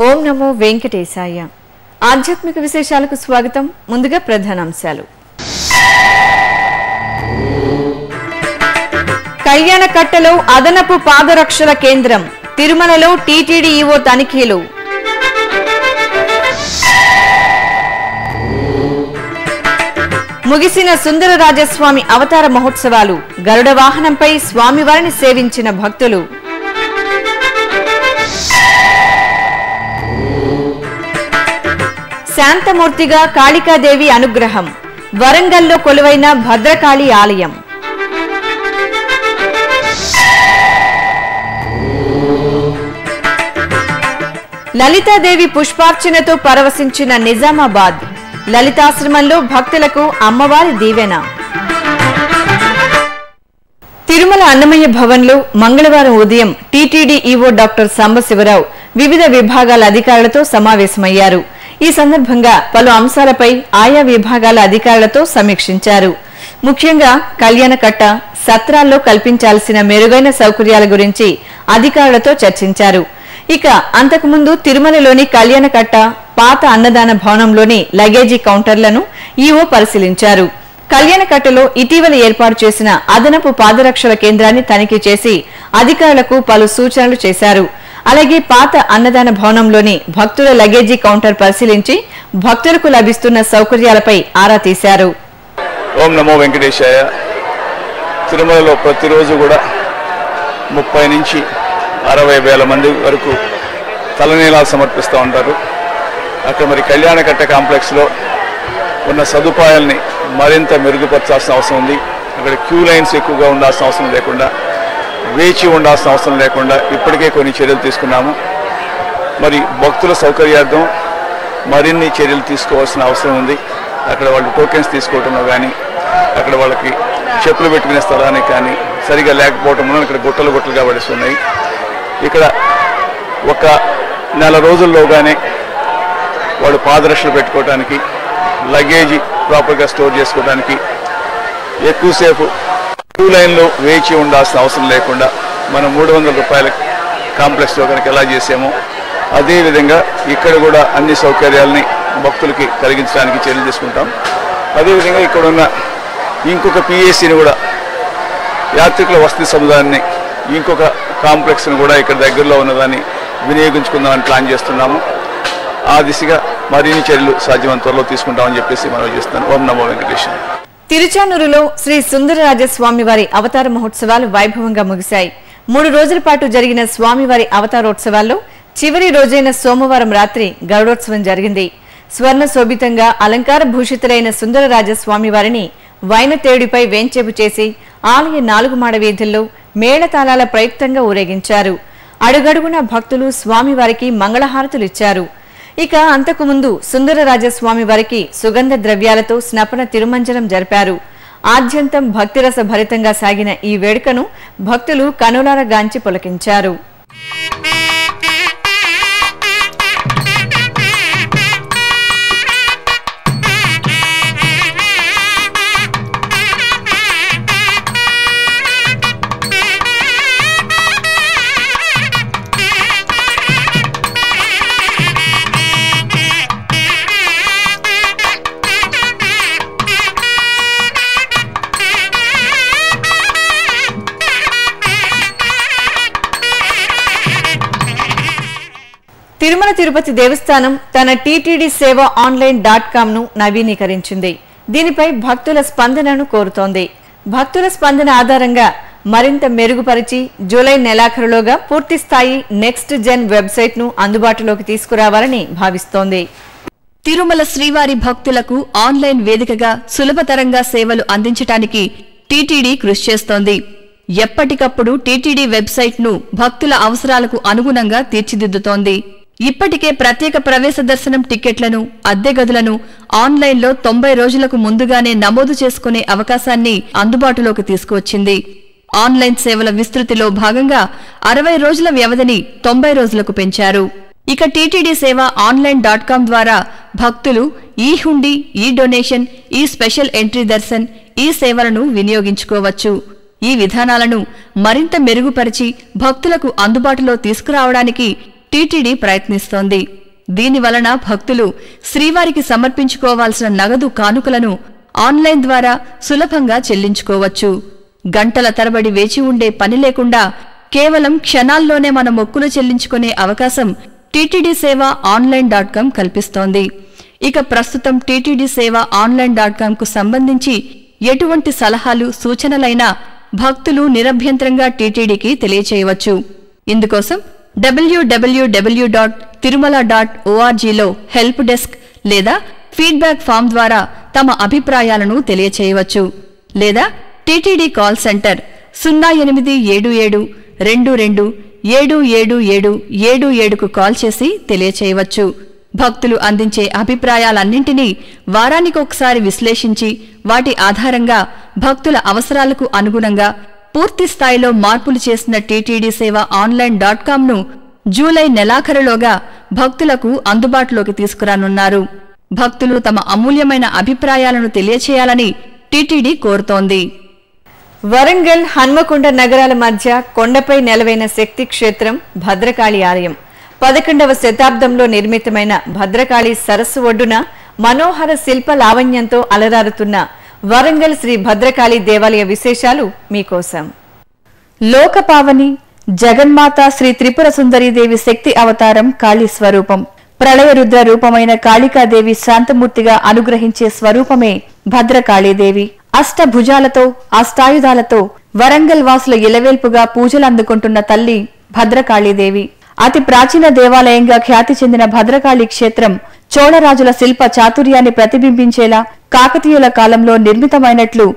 ఓం నమో వెంకటేశాయ. ఆధ్యాత్మిక విశేషాలకు స్వాగతం. ముందుగా ప్రధానాంశాలు. కళ్యాణకట్టలో అదనపు పాదరక్షల కేంద్రం, తిరుమలలో టీటీడీ ఈవో తనిఖీలు. ముగిసిన సుందరరాజస్వామి అవతార మహోత్సవాలు, గరుడ వాహనంపై స్వామివారిని సేవించిన భక్తులు. శాంతమూర్తిగా కాళికాదేవి అనుగ్రహం, వరంగల్లో కొలువైన భద్రకాళి ఆలయం. లలితాదేవి పుష్పార్చనతో పరవశించిన నిజామాబాద్, లలితాశ్రమంలో భక్తులకు అమ్మవారి దీవెన. తిరుమల అన్నమయ్య భవన్లో మంగళవారం ఉదయం టీటీడీ ఈవో డాక్టర్ సాంబశివరావు వివిధ విభాగాల అధికారులతో సమావేశమయ్యారు. ఈ సందర్భంగా పలు అంశాలపై ఆయా విభాగాల అధికారులతో సమీక్షించారు. ముఖ్యంగా కళ్యాణకట్ట, సత్రాల్లో కల్పించాల్సిన మెరుగైన సౌకర్యాల గురించి అధికారులతో చర్చించారు. ఇక అంతకుముందు తిరుమలలోని కళ్యాణకట్ట, పాత అన్నదాన భవనంలోని లగేజీ కౌంటర్లను ఈవో పరిశీలించారు. కళ్యాణకట్టలో ఇటీవల ఏర్పాటు చేసిన అదనపు పాదరక్షల కేంద్రాన్ని తనిఖీ చేసి అధికారులకు పలు సూచనలు చేశారు. అలాగే పాత అన్నదాన భవనంలోని భక్తుల లగేజీ కౌంటర్ పరిశీలించి భక్తులకు లభిస్తున్న సౌకర్యాలపై ఆరా తీశారు. ఓం నమో వెంకటేశాయ. తిరుమలలో ప్రతిరోజు కూడా 30 నుంచి 60 వేల మంది వరకు తలనీలాలు సమర్పిస్తూ ఉంటారు. అక్కడ మరి కళ్యాణకట్ట కాంప్లెక్స్లో ఉన్న సదుపాయాల్ని మరింత మెరుగుపరచాల్సిన అవసరం ఉంది. అక్కడ క్యూ లైన్స్ ఎక్కువగా ఉండాల్సిన అవసరం లేకుండా, వేచి ఉండాల్సిన అవసరం లేకుండా ఇప్పటికే కొన్ని చర్యలు తీసుకున్నాము. మరి భక్తుల సౌకర్యార్థం మరిన్ని చర్యలు తీసుకోవాల్సిన అవసరం ఉంది. అక్కడ వాళ్ళు టోకెన్స్ తీసుకోవటంలో కానీ, అక్కడ వాళ్ళకి చెప్పులు పెట్టుకునే స్థలానికి కానీ సరిగా లేకపోవటం వల్ల ఇక్కడ గుట్టలు గుట్టలుగా పడిస్తున్నాయి. ఇక్కడ ఒక నెల రోజుల్లోగానే వాళ్ళు పాదరక్షలు పెట్టుకోవడానికి, లగేజీ ప్రాపర్గా స్టోర్ చేసుకోవడానికి, ఎక్కువసేపు క్యూ లైన్లో వేచి ఉండాల్సిన అవసరం లేకుండా మనం 300 రూపాయల కాంప్లెక్స్లో కనుక ఎలా చేసామో అదేవిధంగా ఇక్కడ కూడా అన్ని సౌకర్యాలని భక్తులకి కలిగించడానికి చర్యలు తీసుకుంటాం. అదేవిధంగా ఇక్కడ ఉన్న ఇంకొక పిఏసీని కూడా, యాత్రికుల వసతి సముదాయాన్ని, ఇంకొక కాంప్లెక్స్ని కూడా ఇక్కడ దగ్గరలో ఉన్నదాన్ని వినియోగించుకుందామని ప్లాన్ చేస్తున్నాము. ఆ దిశగా మరిన్ని చర్యలు సాధ్యమైన త్వరలో తీసుకుంటామని చెప్పేసి మనం చేస్తున్నాను. ఓం నమో వెంకటేశ్వర. తిరుచానూరులో శ్రీ సుందరరాజస్వామివారి అవతార మహోత్సవాలు వైభవంగా ముగిశాయి. 3 రోజుల పాటు జరిగిన స్వామివారి అవతారోత్సవాల్లో చివరి రోజైన సోమవారం రాత్రి గరుడోత్సవం జరిగింది. స్వర్ణ శోభితంగా అలంకార భూషితులైన సుందరరాజస్వామివారిని వైనతేడిపై వేంచేపు చేసి ఆలయ 4 మాడ వీధుల్లో మేళతాళాల ప్రయుక్తంగా ఊరేగించారు. అడుగడుగున భక్తులు స్వామివారికి మంగళహారతులిచ్చారు. ఇక అంతకుముందు సుందరరాజస్వామి వారికి సుగంధ ద్రవ్యాలతో స్నపన తిరుమంజనం జరిపారు. ఆద్యంతం భక్తిరస భరితంగా సాగిన ఈ వేడుకను భక్తులు కనులార గాంచి పులకించారు. తిరుమల తిరుపతి దేవస్థానం తన టీటీడీ సేవ online.com ను నవీకరించింది. దీనిపై భక్తుల స్పందనను కోరుతోంది. భక్తుల స్పందన ఆధారంగా మరింత మెరుగుపరిచి జూలై నెలాఖరులోగా పూర్తిస్థాయి నెక్స్ట్ జెన్ వెబ్సైట్ ను అందుబాటులోకి తీసుకురావాలని భావిస్తోంది. తిరుమల శ్రీవారి భక్తులకు ఆన్లైన్ వేదికగా సులభతరంగా సేవలు అందించడానికి టీటీడీ కృషి చేస్తోంది. ఎప్పటికప్పుడు టీటీడీ వెబ్సైట్ ను భక్తుల అవసరాలకు అనుగుణంగా తీర్చిదిద్దుతోంది. ఇప్పటికే ప్రత్యేక ప్రవేశ దర్శనం టిక్కెట్లను, అద్దె గదులను ఆన్లైన్లో 90 రోజులకు ముందుగానే నమోదు చేసుకునే అవకాశాన్ని అందుబాటులోకి తీసుకువచ్చింది. ఆన్లైన్ సేవల విస్తృతిలో భాగంగా 60 రోజుల వ్యవధిని 90 రోజులకు పెంచారు. ఇక టీటీడీ సేవ online.com ద్వారా భక్తులు ఈ హుండీ, ఈ డొనేషన్, ఈ స్పెషల్ ఎంట్రీ దర్శన్, ఈ సేవలను వినియోగించుకోవచ్చు. ఈ విధానాలను మరింత మెరుగుపరిచి భక్తులకు అందుబాటులో తీసుకురావడానికి టీటీడీ ప్రయత్నిస్తోంది. దీనివలన భక్తులు శ్రీవారికి సమర్పించుకోవాల్సిన నగదు కానుకలను ఆన్లైన్ ద్వారా సులభంగా చెల్లించుకోవచ్చు. గంటల తరబడి వేచి ఉండే పని లేకుండా కేవలం క్షణాల్లోనే మన మొక్కులు చెల్లించుకునే అవకాశం టీటీడీ సేవ ఆన్లైన్.com కల్పిస్తోంది. ఇక ప్రస్తుతం టీటీడీ సేవ ఆన్లైన్.comకు సంబంధించి ఎటువంటి సలహాలు సూచనలైనా భక్తులు నిరభ్యంతరంగా టీటీడీకి తెలియచేయవచ్చు. ఇందుకోసం www.tirumala.orgలో హెల్ప్ డెస్క్ లేదా ఫీడ్బ్యాక్ ఫామ్ ద్వారా తమ అభిప్రాయాలను తెలియచేయవచ్చు. లేదా టీటీడీ కాల్ సెంటర్ 087722777777కు కాల్ చేసి తెలియచేయవచ్చు. భక్తులు అందించే అభిప్రాయాలన్నింటినీ వారానికొకసారి విశ్లేషించి వాటి ఆధారంగా భక్తుల అవసరాలకు అనుగుణంగా పూర్తి స్థాయిలో మార్పులు చేసిన టీటీడీ సేవ ఆన్లైన్.comను జూలై నెలాఖరులోగా భక్తులకు అందుబాటులోకి తీసుకురానున్నారు. భక్తులు తమ అమూల్యమైన అభిప్రాయాలను తెలియచేయాలని టీటీడీ కోరుతోంది. వరంగల్ హన్మకొండ నగరాల మధ్య కొండపై నెలవైన శక్తి క్షేత్రం భద్రకాళి ఆలయం 11వ శతాబ్దంలో నిర్మితమైన భద్రకాళి సరస్సు ఒడ్డున మనోహర శిల్ప లావణ్యంతో అలరారుతున్న వరంగల్ శ్రీ భద్రకాళి దేవాలయ విశేషాలు మీకోసం. లోకపావని జగన్మాత శ్రీ త్రిపుర సుందరీదేవి శక్తి అవతారం కాళీ స్వరూపం. ప్రళయరుద్ర రూపమైన కాళికాదేవి శాంతమూర్తిగా అనుగ్రహించే స్వరూపమే భద్రకాళీదేవి. అష్టభుజాలతో అష్టాయుధాలతో వరంగల్ వాసుల ఇలవేల్పుగా పూజలందుకుంటున్న తల్లి భద్రకాళీదేవి. అతి ప్రాచీన దేవాలయంగా ఖ్యాతి చెందిన భద్రకాళి క్షేత్రం చోళరాజుల శిల్ప చాతుర్యాన్ని ప్రతిబింబించేలా కాకతీయుల కాలంలో నిర్మితమైనట్లు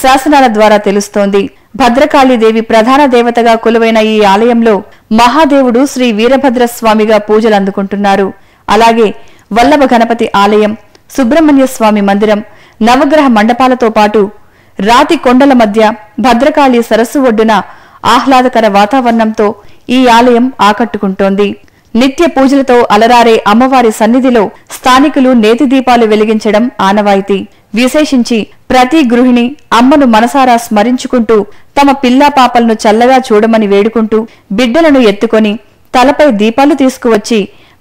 శాసనాల ద్వారా తెలుస్తోంది. భద్రకాళీదేవి ప్రధాన దేవతగా కొలువైన ఈ ఆలయంలో మహాదేవుడు శ్రీ వీరభద్రస్వామిగా పూజలందుకుంటున్నారు. అలాగే వల్లభ గణపతి ఆలయం, సుబ్రహ్మణ్య స్వామి మందిరం, నవగ్రహ మండపాలతో పాటు రాతి కొండల మధ్య భద్రకాళి సరస్సు ఒడ్డున ఆహ్లాదకర వాతావరణంతో ఈ ఆలయం ఆకట్టుకుంటోంది. నిత్య పూజలతో అలరారే అమ్మవారి సన్నిధిలో స్థానికులు నేతి దీపాలు వెలిగించడం ఆనవాయితీ. విశేషించి ప్రతి గృహిణి అమ్మను మనసారా స్మరించుకుంటూ తమ పిల్లా పాపలను చల్లగా చూడమని వేడుకుంటూ బిడ్డలను ఎత్తుకొని తలపై దీపాలు తీసుకువచ్చి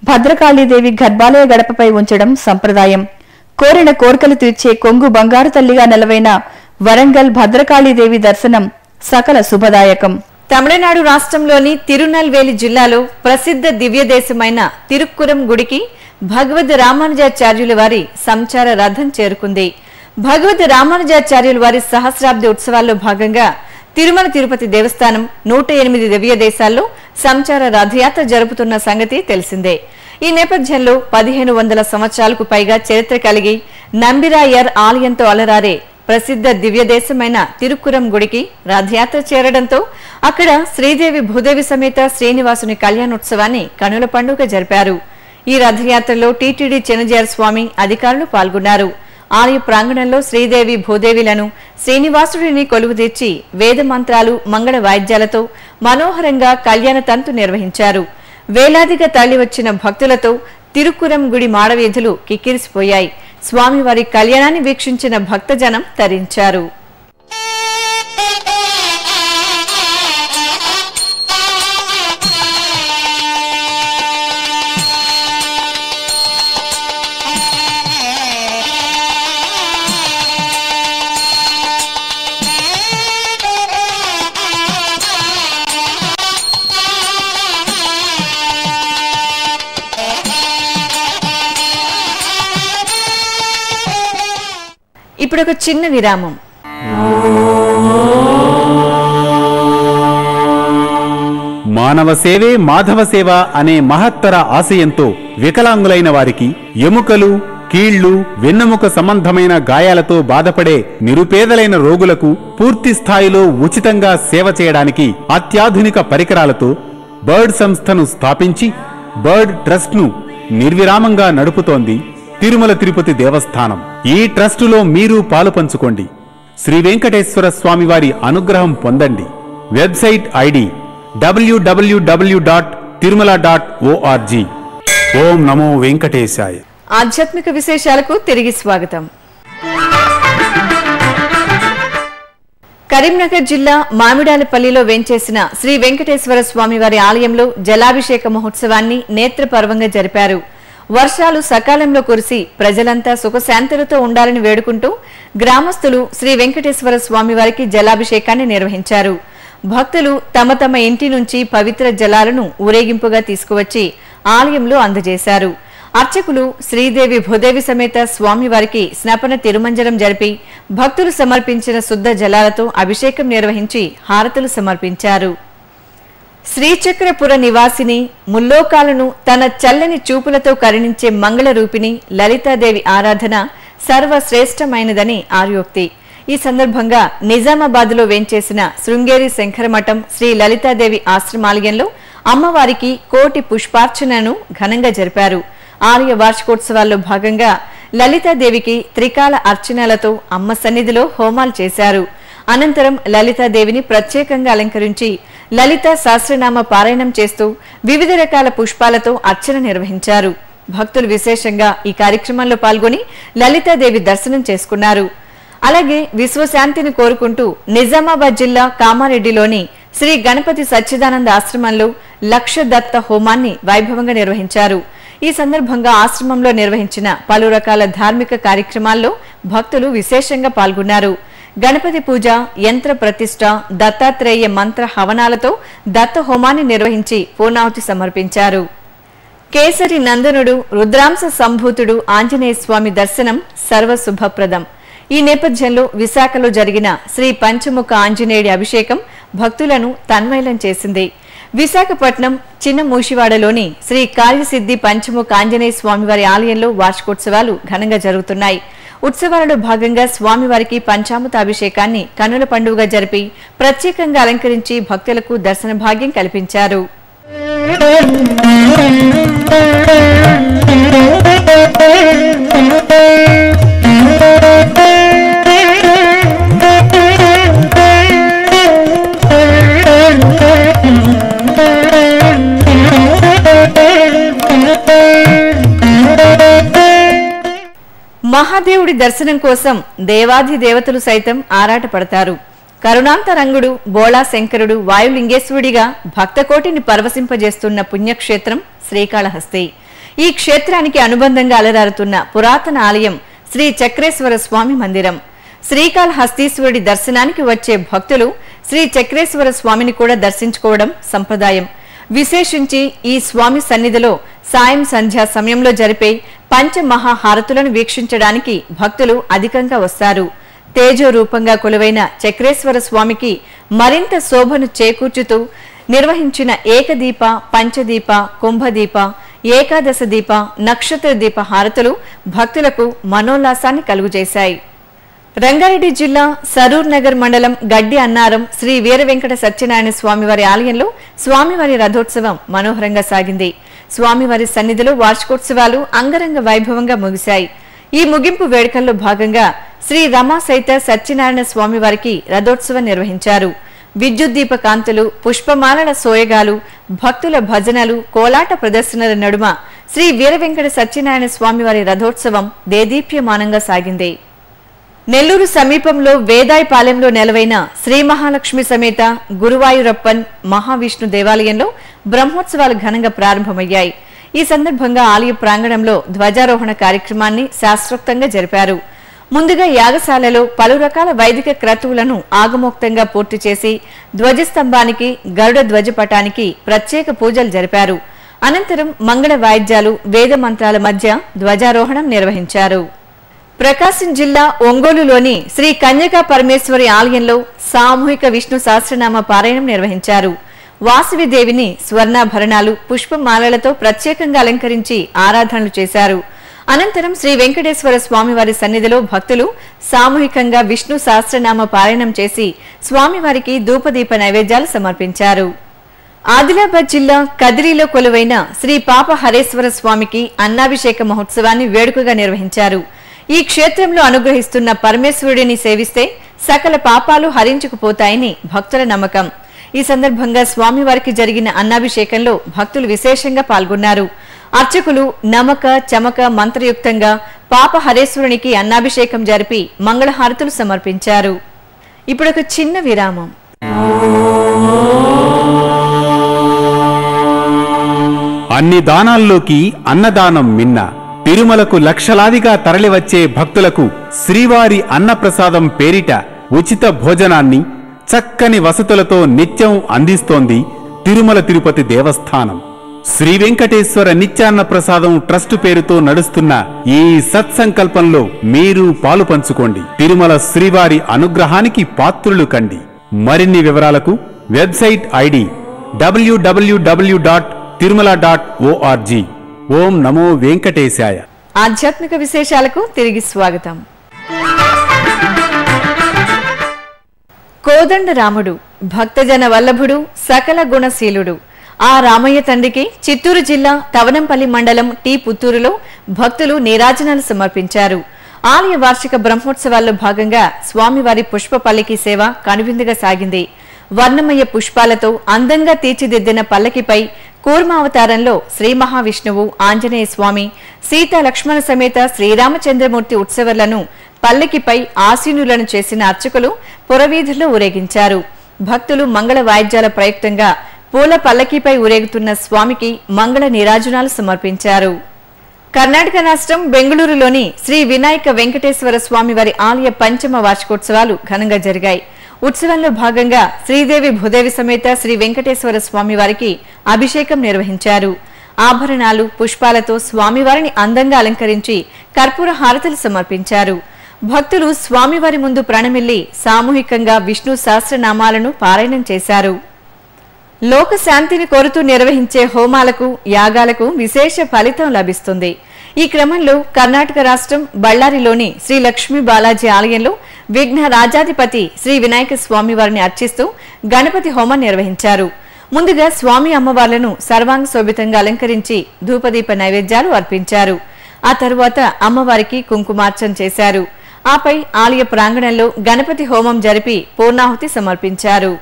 భద్రకాళీదేవి గర్భాలయ గడపపై ఉంచడం సంప్రదాయం. కోరిన కోర్కెలు తీర్చే కొంగు బంగారు తల్లిగా నెలవైన వరంగల్ భద్రకాళీదేవి దర్శనం సకల శుభదాయకం. తమిళనాడు రాష్ట్రంలోని తిరునల్వేలి జిల్లాలో ప్రసిద్ధ దివ్యదేశమైన తిరుక్కురం గుడికి భగవద్ రామానుజాచార్యుల వారి సంచార రథం చేరుకుంది. భగవద్ రామానుజాచార్యుల వారి సహస్రాబ్ది ఉత్సవాల్లో భాగంగా తిరుమల తిరుపతి దేవస్థానం 108 దివ్య దేశాల్లో సంచార రథయాత్ర జరుపుతున్న సంగతి తెలిసిందే. ఈ నేపథ్యంలో 1500 సంవత్సరాలకు పైగా చరిత్ర కలిగి నంబిరాయర్ ఆలయంతో అలరారే ప్రసిద్ధ దివ్యదేశమైన తిరుక్కురం గుడికి రథయాత్ర చేరడంతో అక్కడ శ్రీదేవి భూదేవి సమేత శ్రీనివాసుని కళ్యాణోత్సవాన్ని కనుల పండుగ జరిపారు. ఈ రథయాత్రలో టీటీడీ చినజీయర్ స్వామి అధికారులు పాల్గొన్నారు. ఆలయ ప్రాంగణంలో శ్రీదేవి భూదేవిలను శ్రీనివాసుడిని కొలువుదీర్చి వేద మంత్రాలు మంగళ వాయిద్యాలతో మనోహరంగా కళ్యాణ తంతు నిర్వహించారు. వేలాదిగా తరలివచ్చిన భక్తులతో తిరుక్కురం గుడి మాడవీధులు కిక్కిరిసిపోయాయి. స్వామివారి కళ్యాణాన్ని వీక్షించిన భక్తజనం తరించారు. ఇప్పుడు ఒక చిన్న విరామం. మానవ సేవే మాధవ సేవ అనే మహత్తర ఆశయంతో వికలాంగులైన వారికి ఎముకలు, కీళ్లు, వెన్నెముక సంబంధమైన గాయాలతో బాధపడే నిరుపేదలైన రోగులకు పూర్తి స్థాయిలో ఉచితంగా సేవ చేయడానికి అత్యాధునిక పరికరాలతో బర్డ్ సంస్థను స్థాపించి బర్డ్ ట్రస్ట్ను నిర్విరామంగా నడుపుతోంది తిరుమల తిరుపతి దేవస్థానం. ఈ ట్రస్టులో మీరు పాలు పంచుకోండి. శ్రీ వెంకటేశ్వర స్వామివారి అనుగ్రహం పొందండి. Website ID www.tirumala.org. ఓం నమో వెంకటేశాయ. ఆధ్యాత్మిక విశేషాలకు తిరిగి స్వాగతం. కరీంనగర్ జిల్లా మామిడాలపల్లిలో వేంచేసిన శ్రీ వెంకటేశ్వర స్వామివారి ఆలయంలో జలాభిషేక మహోత్సవాన్ని నేత్రపర్వంగా జరిపారు. వర్షాలు సకాలంలో కురిసి ప్రజలంతా సుఖశాంతులతో ఉండాలని వేడుకుంటూ గ్రామస్తులు శ్రీ వెంకటేశ్వర స్వామివారికి జలాభిషేకాన్ని నిర్వహించారు. భక్తులు తమ తమ ఇంటి నుంచి పవిత్ర జలాలను ఊరేగింపుగా తీసుకువచ్చి ఆలయంలో అందజేశారు. అర్చకులు శ్రీదేవి భూదేవి సమేత స్వామివారికి స్నపన తిరుమంజనం జరిపి భక్తులు సమర్పించిన శుద్ధ జలాలతో అభిషేకం నిర్వహించి హారతులు సమర్పించారు. శ్రీచక్రపుర నివాసిని ముల్లోకాలను తన చల్లని చూపులతో కరుణించే మంగళ రూపిణి లలితాదేవి ఆరాధన సర్వశ్రేష్టమైనదని ఆర్యోక్తి. ఈ సందర్భంగా నిజామాబాద్లో వేంచేసిన శృంగేరి శంకరమఠం శ్రీ లలితాదేవి ఆశ్రమాలయంలో అమ్మవారికి కోటి పుష్పార్చనను ఘనంగా జరిపారు. ఆలయ వార్షికోత్సవాల్లో భాగంగా లలితాదేవికి త్రికాల అర్చనలతో అమ్మ సన్నిధిలో హోమాలు చేశారు. అనంతరం లలితాదేవిని ప్రత్యేకంగా అలంకరించి లలిత సహస్రనామ పారాయణం చేస్తూ వివిధ రకాల పుష్పాలతో అర్చన నిర్వహించారు. భక్తులు విశేషంగా ఈ కార్యక్రమంలో పాల్గొని లలితాదేవి దర్శనం చేసుకున్నారు. అలాగే విశ్వశాంతిని కోరుకుంటూ నిజామాబాద్ జిల్లా కామారెడ్డిలోని శ్రీ గణపతి సచ్చిదానంద ఆశ్రమంలో లక్ష దత్త హోమాన్ని వైభవంగా నిర్వహించారు. ఈ సందర్భంగా ఆశ్రమంలో నిర్వహించిన పలు రకాల ధార్మిక కార్యక్రమాల్లో భక్తులు విశేషంగా పాల్గొన్నారు. గణపతి పూజ, యంత్ర ప్రతిష్ఠ, దత్తాత్రేయ మంత్ర హవనాలతో దత్త హోమాన్ని నిర్వహించి పూర్ణాహుతి సమర్పించారు. కేసరి నందనుడు రుద్రాంశ సంభూతుడు ఆంజనేయ స్వామి దర్శనం సర్వశుభప్రదం. ఈ నేపథ్యంలో విశాఖలో జరిగిన శ్రీ పంచముఖ ఆంజనేయుడి అభిషేకం భక్తులను తన్మయలం చేసింది. విశాఖపట్నం చిన్న మూషివాడలోని శ్రీ కార్యసిద్ధి పంచముఖ ఆంజనేయ స్వామివారి ఆలయంలో వార్షికోత్సవాలు ఘనంగా జరుగుతున్నాయి. ఉత్సవాలలో భాగంగా స్వామివారికి పంచామృత అభిషేకాన్ని కన్నుల పండుగగా జరిపి ప్రత్యేకంగా అలంకరించి భక్తులకు దర్శన భాగ్యం కల్పించారు. మహాదేవుడి దర్శనం కోసం దేవాది దేవతలు సైతం ఆరాటపడతారు. కరుణాంతరంగుడు బోళా శంకరుడు వాయులింగేశ్వరుడిగా భక్తకోటిని పరవశింపజేస్తున్న పుణ్యక్షేత్రం శ్రీకాళహస్తి. ఈ క్షేత్రానికి అనుబంధంగా అలరారుతున్న పురాతన ఆలయం శ్రీ చక్రేశ్వర స్వామి మందిరం. శ్రీకాళహస్తీశ్వరుడి దర్శనానికి వచ్చే భక్తులు శ్రీ చక్రేశ్వర స్వామిని కూడా దర్శించుకోవడం సంప్రదాయం. విశేషించి ఈ స్వామి సన్నిధిలో సాయం సంధ్యా సమయంలో జరిపే పంచమహాహారతులను వీక్షించడానికి భక్తులు అధికంగా వస్తారు. తేజో రూపంగా కొలువైన చక్రేశ్వర స్వామికి మరింత శోభను చేకూర్చుతూ నిర్వహించిన ఏకదీప, పంచదీప, కుంభదీప, ఏకాదశ దీప, నక్షత్ర దీప హారతులు భక్తులకు మనోల్లాసాన్ని కలుగజేశాయి. రంగారెడ్డి జిల్లా సరూర్ నగర్ మండలం గడ్డి అన్నారం శ్రీ వీర వెంకట సత్యనారాయణ స్వామివారి ఆలయంలో స్వామివారి రథోత్సవం మనోహరంగా సాగింది. స్వామివారి సన్నిధిలో వార్షికోత్సవాలు అంగరంగ వైభవంగా ముగిశాయి. ఈ ముగింపు వేడుకల్లో భాగంగా శ్రీ రమా సైత సత్యనారాయణ స్వామివారికి రథోత్సవం నిర్వహించారు. విద్యుత్ దీప కాంతులు, పుష్పమాలల సోయగాలు, భక్తుల భజనలు, కోలాట ప్రదర్శనల నడుమ శ్రీ వీర వెంకట సత్యనారాయణ స్వామివారి రథోత్సవం దేదీప్యమానంగా సాగింది. నెల్లూరు సమీపంలో వేదాయపాలెంలో నెలవైన శ్రీ మహాలక్ష్మి సమేత గురువాయూరప్పన్ మహావిష్ణు దేవాలయంలో బ్రహ్మోత్సవాలు ఘనంగా ప్రారంభమయ్యాయి. ఈ సందర్భంగా ఆలయ ప్రాంగణంలో ధ్వజారోహణ కార్యక్రమాన్ని శాస్త్రోక్తంగా జరిపారు. ముందుగా యాగశాలలో పలు రకాల వైదిక క్రతువులను ఆగమోక్తంగా పూర్తి చేసి ధ్వజస్తంభానికి, గరుడ ధ్వజపటానికి ప్రత్యేక పూజలు జరిపారు. అనంతరం మంగళ వాయిద్యాలు, వేద మంత్రాల మధ్య ధ్వజారోహణం నిర్వహించారు. ప్రకాశం జిల్లా ఒంగోలులోని శ్రీ కన్యకా పరమేశ్వరి ఆలయంలో సామూహిక విష్ణు సహస్రనామ పారాయణం నిర్వహించారు. వాసవిదేవిని స్వర్ణాభరణాలు, పుష్పమాలలతో ప్రత్యేకంగా అలంకరించి ఆరాధనలు చేశారు. అనంతరం శ్రీ వెంకటేశ్వర స్వామివారి సన్నిధిలో భక్తులు సామూహికంగా విష్ణు సహస్రనామ పారాయణం చేసి స్వామివారికి ధూపదీప నైవేద్యాలు సమర్పించారు. ఆదిలాబాద్ జిల్లా కదిరిలో కొలువైన శ్రీ పాప హరేశ్వర స్వామికి అన్నాభిషేక మహోత్సవాన్ని వేడుకగా నిర్వహించారు. ఈ క్షేత్రంలో అనుగ్రహిస్తున్న పరమేశ్వరుడిని సేవిస్తే సకల పాపాలు హరించుకుపోతాయని భక్తుల నమ్మకం. ఈ సందర్భంగా స్వామివారికి జరిగిన అన్నాభిషేకంలో భక్తులు విశేషంగా పాల్గొన్నారు. అర్చకులు నమక చమక మంత్రయుక్తంగా పాప హరేశ్వరునికి అన్నాభిషేకం జరిపి మంగళహారతులు సమర్పించారు. ఇప్పుడొక చిన్న విరామం. అన్ని దానాల్లోకి అన్నదానం మిన్న. తిరుమలకు లక్షలాదిగా తరలివచ్చే భక్తులకు శ్రీవారి అన్నప్రసాదం పేరిట ఉచిత భోజనాన్ని చక్కని వసతులతో నిత్యం అందిస్తోంది తిరుమల తిరుపతి దేవస్థానం. శ్రీ వెంకటేశ్వర నిత్యాన్న ప్రసాదం ట్రస్టు పేరుతో నడుస్తున్న ఈ సత్సంకల్పంలో మీరు పాలు పంచుకోండి. తిరుమల శ్రీవారి అనుగ్రహానికి పాత్రులు కండి. మరిన్ని వివరాలకు వెబ్సైట్ ఐడి www.tirumala.org. ఓం నమో వెంకటేశాయ. ఆధ్యాత్మిక విశేషాలకు తిరిగి స్వాగతం. కోదండ రాముడు భక్తజన వల్లభుడు, సకల గుణశీలుడు. ఆ రామయ్య తండ్రికి చిత్తూరు జిల్లా తవనంపల్లి మండలం టీ పుత్తూరులో భక్తులు నీరాజనాలు సమర్పించారు. ఆలయ వార్షిక బ్రహ్మోత్సవాల్లో భాగంగా స్వామివారి పుష్ప పల్లకి సేవ కనువిందుగా సాగింది. వర్ణమయ పుష్పాలతో అందంగా తీర్చిదిద్దిన పల్లకిపై కూర్మావతారంలో శ్రీ మహావిష్ణువు, ఆంజనేయ స్వామి, సీతా లక్ష్మణ సమేత శ్రీరామచంద్రమూర్తి ఉత్సవాలను పల్లకిపై ఆసీనులను చేసిన అర్చకులు పురవీధుల్లో ఊరేగించారు. భక్తులు మంగళ వాయిద్యాల ప్రయుక్తంగా పూల పల్లకిపై ఊరేగుతున్న స్వామికి మంగళ నీరాజనాలు సమర్పించారు. కర్ణాటక రాష్ట్రం బెంగళూరులోని శ్రీ వినాయక వెంకటేశ్వర స్వామివారి ఆలయ పంచమ వార్షికోత్సవాలు ఘనంగా జరిగాయి. ఉత్సవంలో భాగంగా శ్రీదేవి భూదేవి సమేత శ్రీ వెంకటేశ్వర స్వామివారికి అభిషేకం నిర్వహించారు. ఆభరణాలు, పుష్పాలతో స్వామివారిని అందంగా అలంకరించి కర్పూర హారతులు సమర్పించారు. భక్తులు స్వామివారి ముందు ప్రణమిల్లి సామూహికంగా విష్ణు సహస్రనామాలను పారాయణం చేశారు. లోక శాంతిని కోరుతూ నిర్వహించే హోమాలకు, యాగాలకు విశేష ఫలితం లభిస్తుంది. ఈ క్రమంలో కర్ణాటక రాష్ట్రం బళ్ళారిలోని శ్రీ లక్ష్మీ బాలాజీ ఆలయంలో విఘ్న రాజాధిపతి శ్రీ వినాయక స్వామివారిని అర్చిస్తూ గణపతి హోమం నిర్వహించారు. ముందుగా స్వామి అమ్మవార్లను సర్వాంగ శోభితంగా అలంకరించి ధూపదీప నైవేద్యాలు అర్పించారు. ఆ తరువాత అమ్మవారికి కుంకుమార్చన చేశారు. ఆపై ఆలయ ప్రాంగణంలో గణపతి హోమం జరిపి పూర్ణాహుతి సమర్పించారు.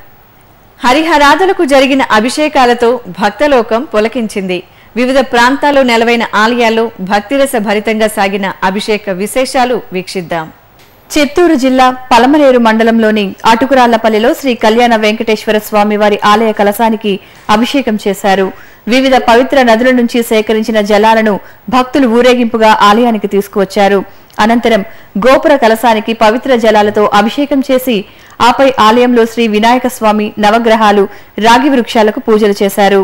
హరిహరాదులకు జరిగిన అభిషేకాలతో భక్తలోకం పులకించింది. వివిధ ప్రాంతాల్లో నెలవైన ఆలయాల్లో భక్తిరస భరితంగా సాగిన అభిషేక విశేషాలు వీక్షిద్దాం. చిత్తూరు జిల్లా పలమనేరు మండలంలోని అటుకురాళ్లపల్లిలో శ్రీ కళ్యాణ వెంకటేశ్వర స్వామివారి ఆలయ కలశానికి అభిషేకం చేశారు. వివిధ పవిత్ర నదుల నుంచి సేకరించిన జలాలను భక్తులు ఊరేగింపుగా ఆలయానికి తీసుకువచ్చారు. అనంతరం గోపుర కలశానికి పవిత్ర జలాలతో అభిషేకం చేసి ఆపై ఆలయంలో శ్రీ వినాయక స్వామి, నవగ్రహాలు, రాగి వృక్షాలకు పూజలు చేశారు.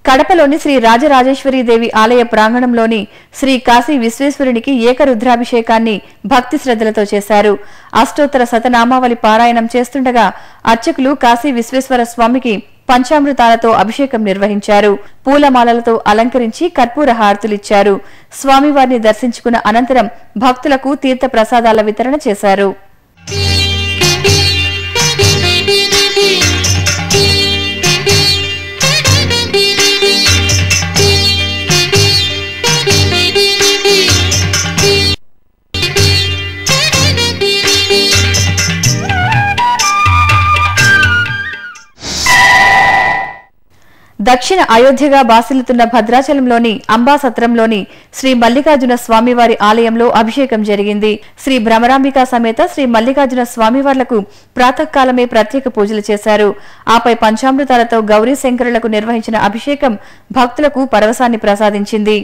కడపలోని శ్రీ రాజరాజేశ్వరీదేవి ఆలయ ప్రాంగణంలోని శ్రీ కాశీ విశ్వేశ్వరునికి ఏకరుద్రాభిషేకాన్ని భక్తి శ్రద్ధలతో చేశారు. అష్టోత్తర శతనామావళి పారాయణం చేస్తుండగా అర్చకులు కాశీ విశ్వేశ్వర స్వామికి పంచామృతాలతో అభిషేకం నిర్వహించారు. పూలమాలలతో అలంకరించి కర్పూర హారతులిచ్చారు. స్వామివారిని దర్శించుకున్న అనంతరం భక్తులకు తీర్థ ప్రసాదాల వితరణ చేశారు. దక్షిణ అయోధ్యగా బాసిల్లుతున్న భద్రాచలంలోని అంబాసత్రంలోని శ్రీ మల్లికార్జున స్వామివారి ఆలయంలో అభిషేకం జరిగింది. శ్రీ భ్రమరాంబికా సమేత శ్రీ మల్లికార్జున స్వామివార్లకు ప్రాతకాలమే ప్రత్యేక పూజలు చేశారు. ఆపై పంచామృతాలతో గౌరీ శంకరులకు నిర్వహించిన అభిషేకం భక్తులకు పరవశాన్ని ప్రసాదించింది.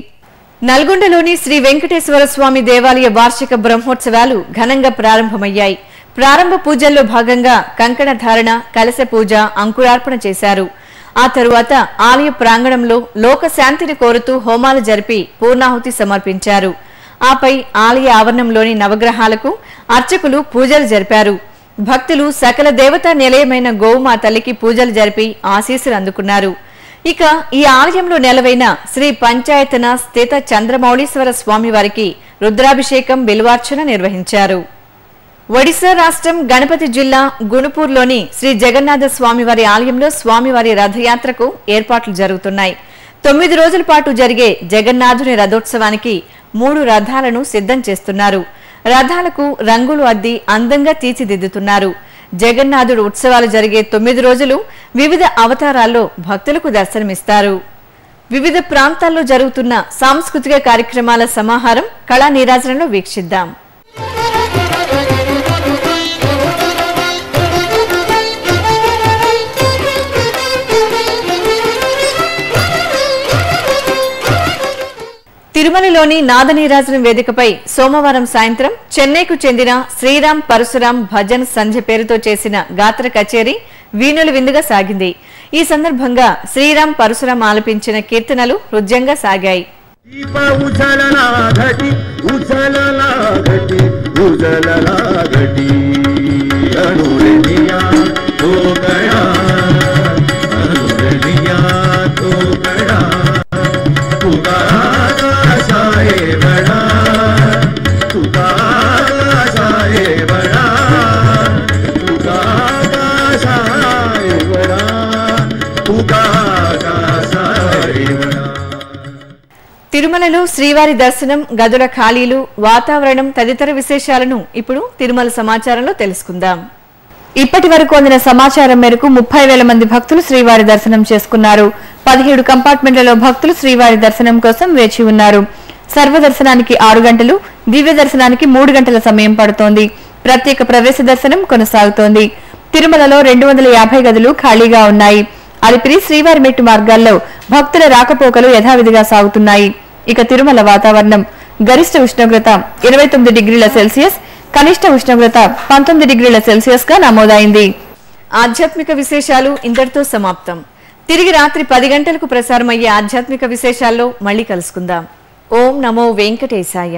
నల్గొండలోని శ్రీ వెంకటేశ్వర స్వామి దేవాలయ వార్షిక బ్రహ్మోత్సవాలు ఘనంగా ప్రారంభమయ్యాయి. ప్రారంభ పూజల్లో భాగంగా కంకణ ధారణ, కలశ పూజ, అంకురార్పణ చేశారు. ఆ తరువాత ఆలయ ప్రాంగణంలో లోక శాంతిని కోరుతూ హోమాలు జరిపి పూర్ణాహుతి సమర్పించారు. ఆపై ఆలయ ఆవరణంలోని నవగ్రహాలకు అర్చకులు పూజలు జరిపారు. భక్తులు సకల దేవతా నిలయమైన గోవుమా తల్లికి పూజలు జరిపి ఆశీస్సులు అందుకున్నారు. ఇక ఈ ఆలయంలో నెలవైన శ్రీ పంచాయతన స్థిత చంద్రమౌళీశ్వర స్వామివారికి రుద్రాభిషేకం, బిల్వార్చన నిర్వహించారు. ఒడిశా రాష్ట్రం గణపతి జిల్లా గుణపూర్లోని శ్రీ జగన్నాథ స్వామివారి ఆలయంలో స్వామివారి రథయాత్రకు ఏర్పాట్లు జరుగుతున్నాయి. 9 రోజుల పాటు జరిగే జగన్నాథుని రథోత్సవానికి 3 రథాలను సిద్ధం చేస్తున్నారు. రథాలకు రంగులు అద్ది అందంగా తీర్చిదిద్దుతున్నారు. జగన్నాథుడు ఉత్సవాలు జరిగే 9 రోజులు వివిధ అవతారాల్లో భక్తులకు దర్శనమిస్తారు. వివిధ ప్రాంతాల్లో జరుగుతున్న సాంస్కృతిక కార్యక్రమాల సమాహారం కళా నీరాజనంలో వీక్షిద్దాం. తిరుమలలోని నాదనీరాజనం వేదికపై సోమవారం సాయంత్రం చెన్నైకు చెందిన శ్రీరామ్ పరశురామ్ భజన్ సంధ్య పేరుతో చేసిన గాత్ర కచేరీ వీణుల విందుగా సాగింది. ఈ సందర్భంగా శ్రీరామ్ పరశురామ్ ఆలపించిన కీర్తనలు హృద్యంగా సాగాయి. తిరుమలలో శ్రీవారి దర్శనం, గదుల ఖాళీలు, వాతావరణం తదితర విశేషాలను ఇప్పుడు తిరుమల సమాచారంలో తెలుసుకుందాం. ఇప్పటి వరకు అందిన సమాచారం మేరకు 30,000 మంది భక్తులు శ్రీవారి దర్శనం చేసుకున్నారు. 17 కంపార్ట్మెంట్లలో భక్తులు శ్రీవారి దర్శనం కోసం వేచి ఉన్నారు. సర్వదర్శనానికి 6 గంటలు, దివ్య దర్శనానికి 3 గంటల సమయం పడుతోంది. ప్రత్యేక ప్రవేశ దర్శనం కొనసాగుతోంది. తిరుమలలో 250 గదులు ఖాళీగా ఉన్నాయి. అలిపిరి, శ్రీవారి మెట్టు మార్గాల్లో భక్తుల రాకపోకలు యథావిధిగా సాగుతున్నాయి. ఇక తిరుమల వాతావరణం గరిష్ట ఉష్ణోగ్రత 29 డిగ్రీల సెల్సియస్, కనిష్ట ఉష్ణోగ్రత 19 డిగ్రీల సెల్సియస్ గా నమోదైంది. ఆధ్యాత్మిక విశేషాలు ఇంతటితో సమాప్తం. తిరిగి రాత్రి 10 గంటలకు ప్రసారమయ్యే ఆధ్యాత్మిక విశేషాల్లో మళ్ళీ కలుసుకుందాం. ఓం నమో వెంకటేశాయ.